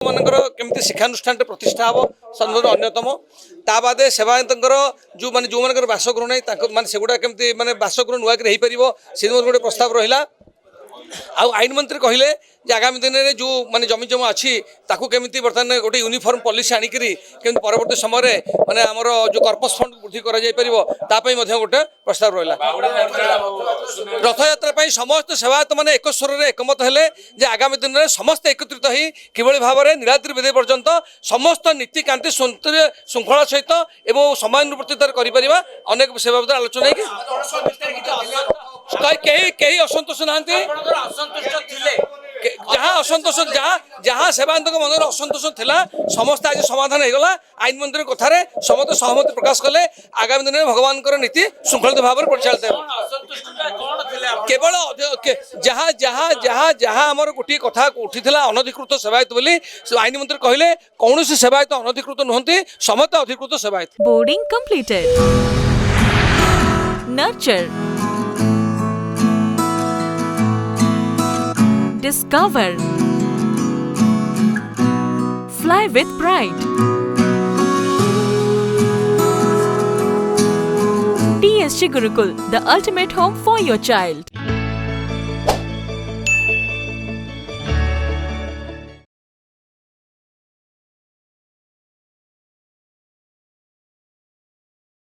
मानकर केमती शिक्षानुष्ठान प्रतिष्ठा हम संसद अन्यतम ता बादे सेवायतर जो माने जो मानकर बासगृह नहीं माने सेगुड़ा केमती माने बासगृह नुआकि हो पार से गोटे प्रस्ताव रहा आईन मंत्री कहले जे आगामी दिन में जो माने जमी जमा अच्छी ताकू केमिति बर्तमान गोटे यूनिफॉर्म पॉलिसी आनिक केमती परवर्ती समय माने आमर जो कर्पस फंड वृद्धि कर गोटे प्रस्ताव रहा रथ यात्रा समस्त सेवायत मैंने एक स्वर एकमत हेले जे आगामी दिन में समस्त एकत्रित हो किभली भाव में नीलाद्रि बेदी पर्यंत समस्त नीतिकांति श्रृंखला सहित एवं समयानुवर्तित कर अनेक से बाबद आलोचना कहीं असंतोष ना जहाँ असंतोष जहाँ सेवायत मन असंतोष थिला समस्त आज समाधान होगा आईन मंत्री कथार समस्त सहमति प्रकाश कले आगामी दिन में भगवान नीति श्रृंखलित भाव में परिचालित केवल जहाँ जहाँ जहाँ जहाँ आमर गोटे कथा उठी अनधिकृत सेवायत बोली आईन मंत्री कहले कौन सेवायत अनधिकृत नुहति समस्त अधिकृत सेवायत boarding completed nurture Discover. Fly with pride. TSG Gurukul, the ultimate home for your child.